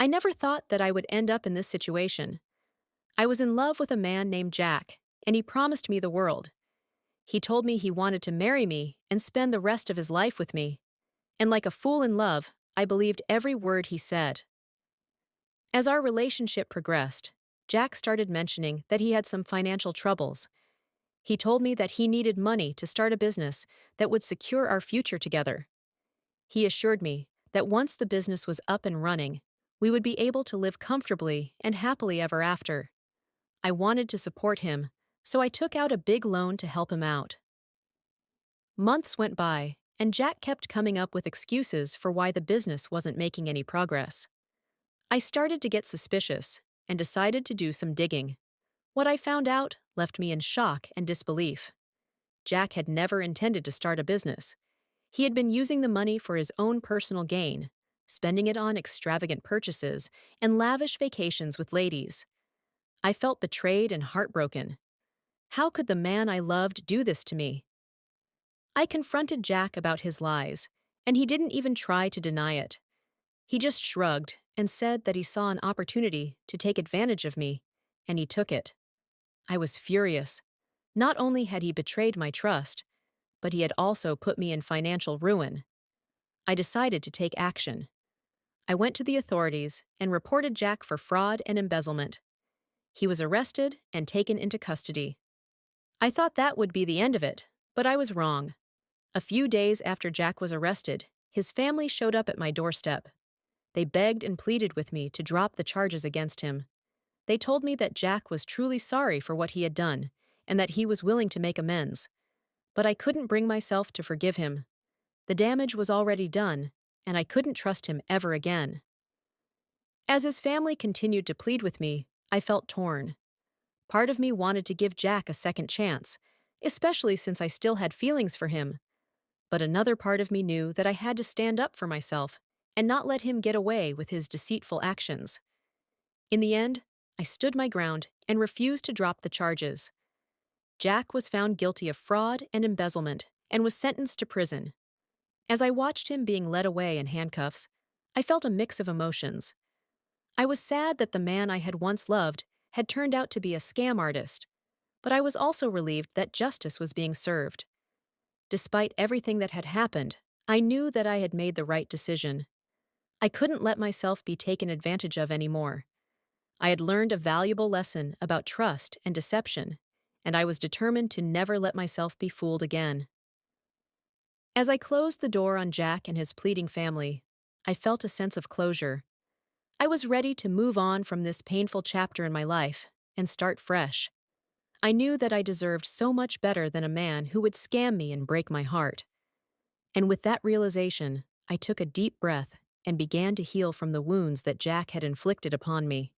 I never thought that I would end up in this situation. I was in love with a man named Jack, and he promised me the world. He told me he wanted to marry me and spend the rest of his life with me. And like a fool in love, I believed every word he said. As our relationship progressed, Jack started mentioning that he had some financial troubles. He told me that he needed money to start a business that would secure our future together. He assured me that once the business was up and running, we would be able to live comfortably and happily ever after. I wanted to support him, so I took out a big loan to help him out. Months went by, and Jack kept coming up with excuses for why the business wasn't making any progress. I started to get suspicious and decided to do some digging. What I found out left me in shock and disbelief. Jack had never intended to start a business. He had been using the money for his own personal gain, spending it on extravagant purchases and lavish vacations with ladies. I felt betrayed and heartbroken. How could the man I loved do this to me? I confronted Jack about his lies, and he didn't even try to deny it. He just shrugged and said that he saw an opportunity to take advantage of me, and he took it. I was furious. Not only had he betrayed my trust, but he had also put me in financial ruin. I decided to take action. I went to the authorities and reported Jack for fraud and embezzlement. He was arrested and taken into custody. I thought that would be the end of it, but I was wrong. A few days after Jack was arrested, his family showed up at my doorstep. They begged and pleaded with me to drop the charges against him. They told me that Jack was truly sorry for what he had done and that he was willing to make amends. But I couldn't bring myself to forgive him. The damage was already done, and I couldn't trust him ever again. As his family continued to plead with me, I felt torn. Part of me wanted to give Jack a second chance, especially since I still had feelings for him. But another part of me knew that I had to stand up for myself and not let him get away with his deceitful actions. In the end, I stood my ground and refused to drop the charges. Jack was found guilty of fraud and embezzlement and was sentenced to prison. As I watched him being led away in handcuffs, I felt a mix of emotions. I was sad that the man I had once loved had turned out to be a scam artist, but I was also relieved that justice was being served. Despite everything that had happened, I knew that I had made the right decision. I couldn't let myself be taken advantage of anymore. I had learned a valuable lesson about trust and deception, and I was determined to never let myself be fooled again. As I closed the door on Jack and his pleading family, I felt a sense of closure. I was ready to move on from this painful chapter in my life and start fresh. I knew that I deserved so much better than a man who would scam me and break my heart. And with that realization, I took a deep breath and began to heal from the wounds that Jack had inflicted upon me.